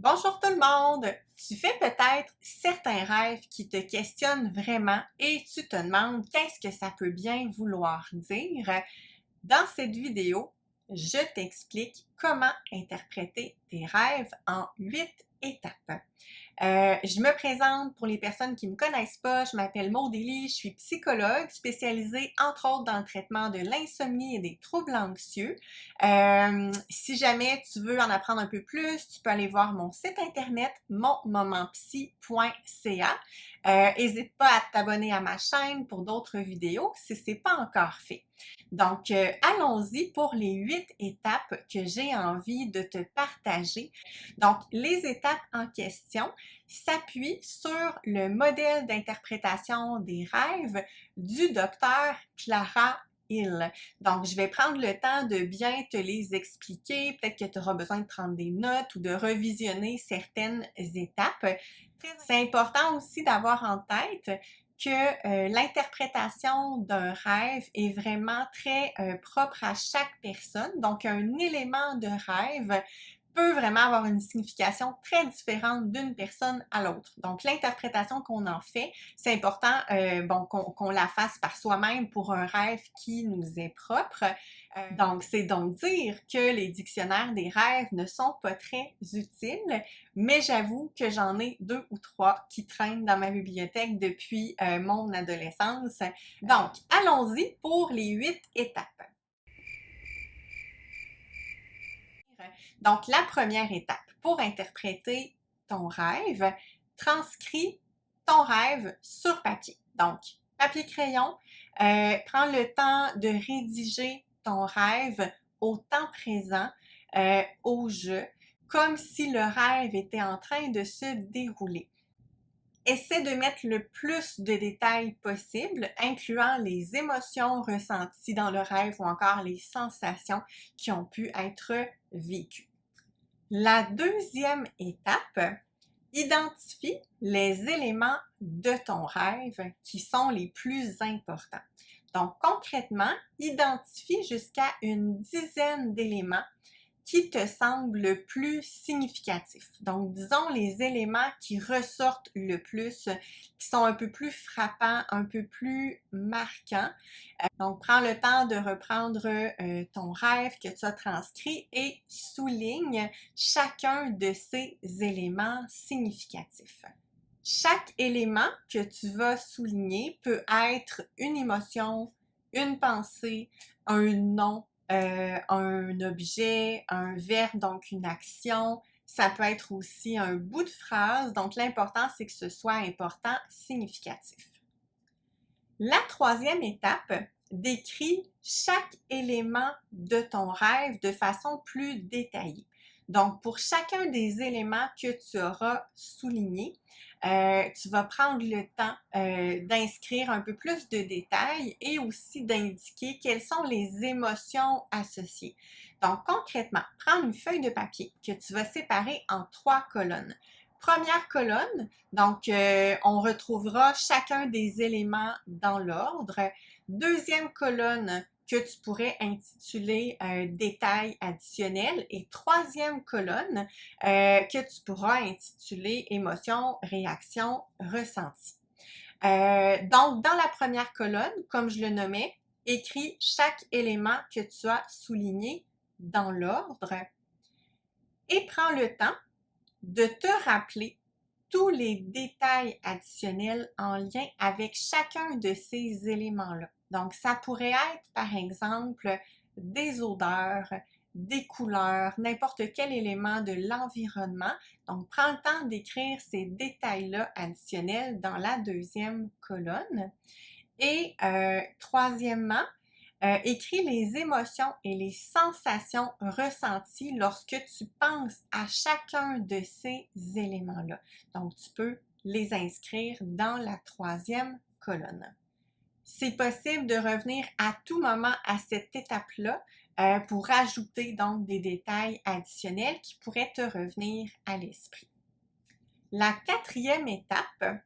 Bonjour tout le monde! Tu fais peut-être certains rêves qui te questionnent vraiment et tu te demandes qu'est-ce que ça peut bien vouloir dire. Dans cette vidéo, je t'explique comment interpréter tes rêves en 8 étapes. Je me présente pour les personnes qui ne me connaissent pas, je m'appelle Maud Élie, je suis psychologue spécialisée entre autres dans le traitement de l'insomnie et des troubles anxieux. Si jamais tu veux en apprendre un peu plus, tu peux aller voir mon site internet monmomentpsy.ca. N'hésite pas à t'abonner à ma chaîne pour d'autres vidéos si ce n'est pas encore fait. Donc, allons-y pour les 8 étapes que j'ai envie de te partager. Donc, les étapes en question s'appuient sur le modèle d'interprétation des rêves du docteur Clara Hill. Donc, je vais prendre le temps de bien te les expliquer. Peut-être que tu auras besoin de prendre des notes ou de revisionner certaines étapes. C'est important aussi d'avoir en tête que l'interprétation d'un rêve est vraiment très propre à chaque personne. Donc, un élément de rêve peut vraiment avoir une signification très différente d'une personne à l'autre. Donc, l'interprétation qu'on en fait, c'est important qu'on la fasse par soi-même pour un rêve qui nous est propre. Donc, c'est donc dire que les dictionnaires des rêves ne sont pas très utiles, mais j'avoue que j'en ai 2 ou 3 qui traînent dans ma bibliothèque depuis mon adolescence. Donc, allons-y pour les 8 étapes. Donc, la première étape pour interpréter ton rêve, transcris ton rêve sur papier. Donc, papier-crayon, prends le temps de rédiger ton rêve au temps présent, au jeu, comme si le rêve était en train de se dérouler. Essaie de mettre le plus de détails possible, incluant les émotions ressenties dans le rêve ou encore les sensations qui ont pu être vécues. La deuxième étape, identifie les éléments de ton rêve qui sont les plus importants. Donc, concrètement, identifie jusqu'à une dizaine d'éléments qui te semblent le plus significatifs. Donc, disons les éléments qui ressortent le plus, qui sont un peu plus frappants, un peu plus marquants. Donc, prends le temps de reprendre ton rêve que tu as transcrit et souligne chacun de ces éléments significatifs. Chaque élément que tu vas souligner peut être une émotion, une pensée, un nom, un objet, un verbe, donc une action. Ça peut être aussi un bout de phrase. Donc, l'important, c'est que ce soit important, significatif. La troisième étape, décris chaque élément de ton rêve de façon plus détaillée. Donc, pour chacun des éléments que tu auras soulignés, tu vas prendre le temps d'inscrire un peu plus de détails et aussi d'indiquer quelles sont les émotions associées. Donc, concrètement, prends une feuille de papier que tu vas séparer en 3 colonnes. Première colonne, donc on retrouvera chacun des éléments dans l'ordre. Deuxième colonne que tu pourrais intituler détails additionnels et troisième colonne que tu pourras intituler émotions, réactions, ressentis. Donc, dans la première colonne, comme je le nommais, écris chaque élément que tu as souligné dans l'ordre et prends le temps de te rappeler tous les détails additionnels en lien avec chacun de ces éléments-là. Donc, ça pourrait être, par exemple, des odeurs, des couleurs, n'importe quel élément de l'environnement. Donc, prends le temps d'écrire ces détails-là additionnels dans la deuxième colonne. Et troisièmement, écris les émotions et les sensations ressenties lorsque tu penses à chacun de ces éléments-là. Donc, tu peux les inscrire dans la troisième colonne. C'est possible de revenir à tout moment à cette étape-là pour ajouter donc des détails additionnels qui pourraient te revenir à l'esprit. La quatrième étape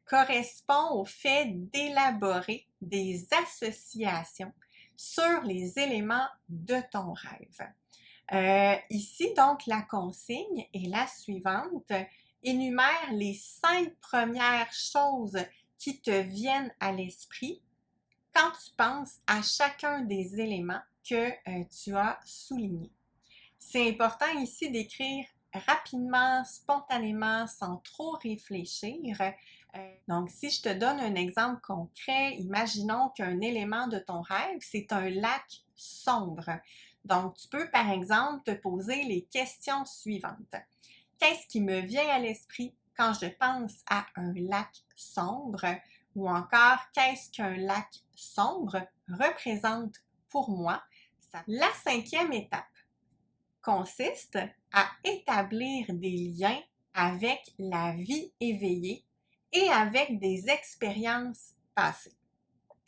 correspond au fait d'élaborer des associations sur les éléments de ton rêve. Ici, donc, la consigne est la suivante. Énumère les 5 premières choses qui te viennent à l'esprit quand tu penses à chacun des éléments que tu as soulignés. C'est important ici d'écrire rapidement, spontanément, sans trop réfléchir. Donc, si je te donne un exemple concret, imaginons qu'un élément de ton rêve, c'est un lac sombre. Donc, tu peux, par exemple, te poser les questions suivantes. Qu'est-ce qui me vient à l'esprit quand je pense à un lac sombre? Ou encore, qu'est-ce qu'un lac sombre représente pour moi? La 5e étape consiste à établir des liens avec la vie éveillée et avec des expériences passées.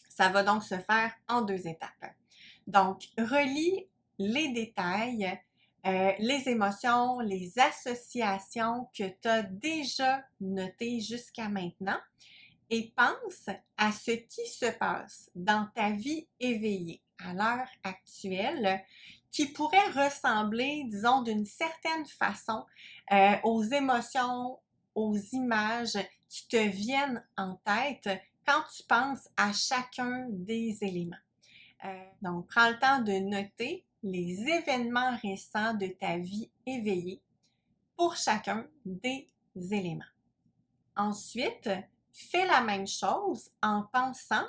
Ça va donc se faire en 2 étapes. Donc, relie les détails, les émotions, les associations que tu as déjà notées jusqu'à maintenant et pense à ce qui se passe dans ta vie éveillée à l'heure actuelle qui pourrait ressembler, disons, d'une certaine façon aux émotions, aux images qui te viennent en tête quand tu penses à chacun des éléments. Donc, prends le temps de noter les événements récents de ta vie éveillée pour chacun des éléments. Ensuite, fais la même chose en pensant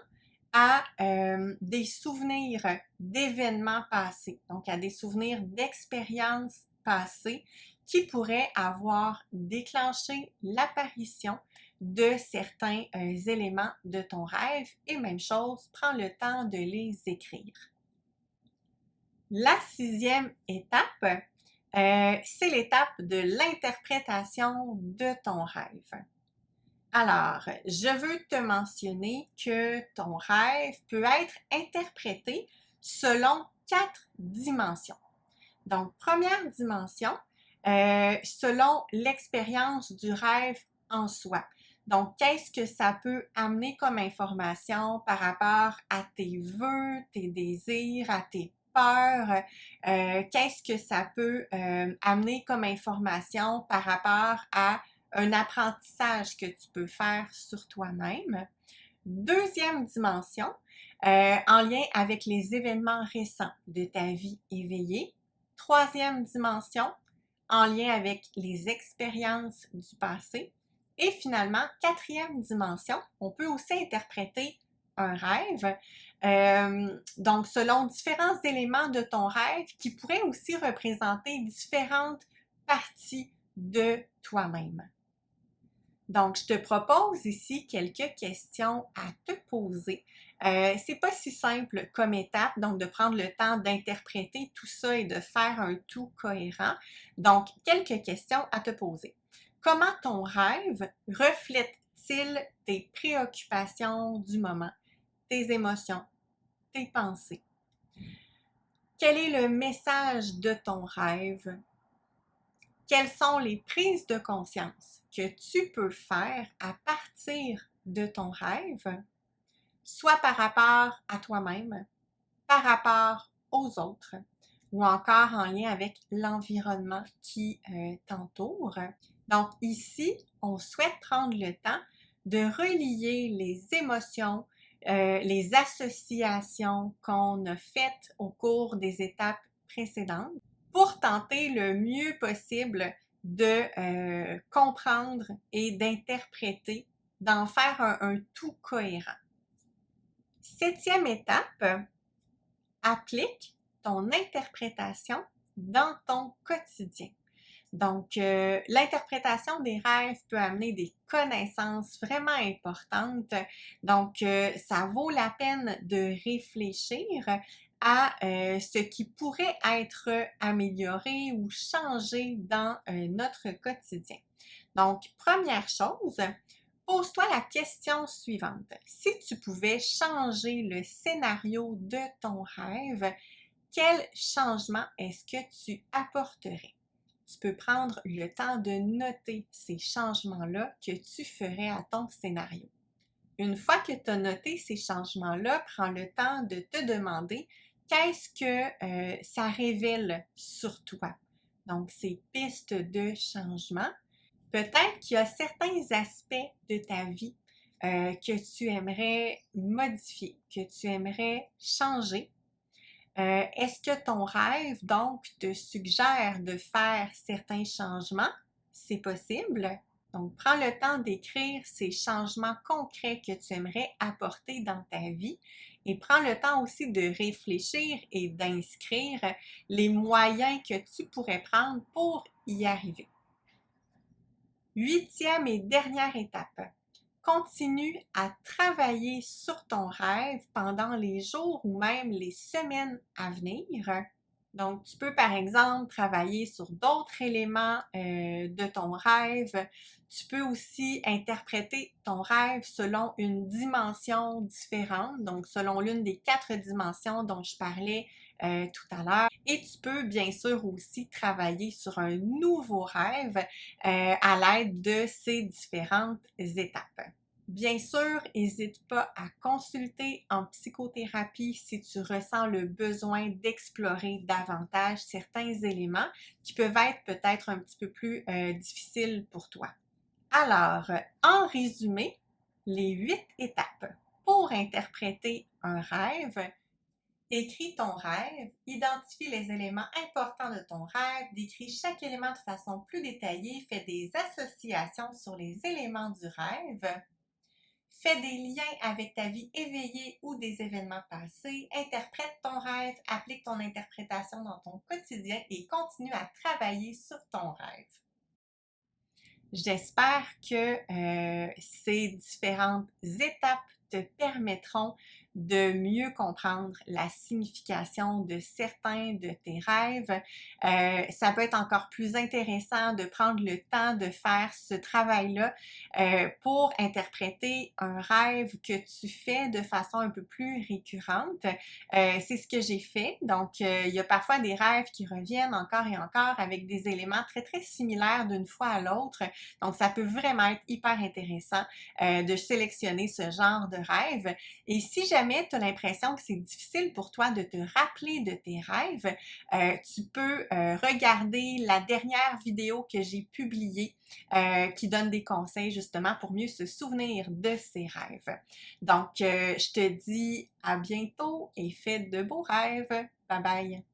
à des souvenirs d'événements passés, donc à des souvenirs d'expériences passées qui pourraient avoir déclenché l'apparition de certains éléments de ton rêve et même chose, prends le temps de les écrire. La 6e étape, c'est l'étape de l'interprétation de ton rêve. Alors, je veux te mentionner que ton rêve peut être interprété selon 4 dimensions. Donc, première dimension, selon l'expérience du rêve en soi. Donc, qu'est-ce que ça peut amener comme information par rapport à tes vœux, tes désirs, à tes peurs? Qu'est-ce que ça peut amener comme information par rapport à un apprentissage que tu peux faire sur toi-même. 2e dimension, en lien avec les événements récents de ta vie éveillée. 3e dimension, en lien avec les expériences du passé. Et finalement, 4e dimension, on peut aussi interpréter un rêve, donc selon différents éléments de ton rêve qui pourraient aussi représenter différentes parties de toi-même. Donc, je te propose ici quelques questions à te poser. C'est pas si simple comme étape, donc de prendre le temps d'interpréter tout ça et de faire un tout cohérent. Donc, quelques questions à te poser. Comment ton rêve reflète-t-il tes préoccupations du moment, tes émotions, tes pensées? Quel est le message de ton rêve? Quelles sont les prises de conscience que tu peux faire à partir de ton rêve, soit par rapport à toi-même, par rapport aux autres, ou encore en lien avec l'environnement qui t'entoure. Donc ici, on souhaite prendre le temps de relier les émotions, les associations qu'on a faites au cours des étapes précédentes pour tenter le mieux possible de comprendre et d'interpréter, d'en faire un tout cohérent. 7e étape, applique ton interprétation dans ton quotidien. Donc, l'interprétation des rêves peut amener des connaissances vraiment importantes. Donc, ça vaut la peine de réfléchir à ce qui pourrait être amélioré ou changé dans notre quotidien. Donc, première chose, pose-toi la question suivante. Si tu pouvais changer le scénario de ton rêve, quel changement est-ce que tu apporterais? Tu peux prendre le temps de noter ces changements-là que tu ferais à ton scénario. Une fois que tu as noté ces changements-là, prends le temps de te demander qu'est-ce que ça révèle sur toi? Donc, ces pistes de changement. Peut-être qu'il y a certains aspects de ta vie que tu aimerais modifier, que tu aimerais changer. Est-ce que ton rêve, donc, te suggère de faire certains changements? C'est possible. Donc, prends le temps d'écrire ces changements concrets que tu aimerais apporter dans ta vie et prends le temps aussi de réfléchir et d'inscrire les moyens que tu pourrais prendre pour y arriver. Huitième et dernière étape. Continue à travailler sur ton rêve pendant les jours ou même les semaines à venir. Donc, tu peux par exemple travailler sur d'autres éléments de ton rêve. Tu peux aussi interpréter ton rêve selon une dimension différente, donc selon l'une des 4 dimensions dont je parlais tout à l'heure. Et tu peux bien sûr aussi travailler sur un nouveau rêve à l'aide de ces différentes étapes. Bien sûr, n'hésite pas à consulter en psychothérapie si tu ressens le besoin d'explorer davantage certains éléments qui peuvent être peut-être un petit peu plus difficiles pour toi. Alors, en résumé, les 8 étapes pour interpréter un rêve. Écris ton rêve, identifie les éléments importants de ton rêve, décris chaque élément de façon plus détaillée, fais des associations sur les éléments du rêve. Fais des liens avec ta vie éveillée ou des événements passés. Interprète ton rêve, applique ton interprétation dans ton quotidien et continue à travailler sur ton rêve. J'espère que ces différentes étapes te permettront de mieux comprendre la signification de certains de tes rêves. Ça peut être encore plus intéressant de prendre le temps de faire ce travail-là pour interpréter un rêve que tu fais de façon un peu plus récurrente. C'est ce que j'ai fait. Donc, il y a parfois des rêves qui reviennent encore et encore avec des éléments très, très similaires d'une fois à l'autre. Donc, ça peut vraiment être hyper intéressant de sélectionner ce genre de rêve. Et si jamais tu as l'impression que c'est difficile pour toi de te rappeler de tes rêves, tu peux regarder la dernière vidéo que j'ai publiée qui donne des conseils justement pour mieux se souvenir de ses rêves. Donc, je te dis à bientôt et fais de beaux rêves. Bye bye!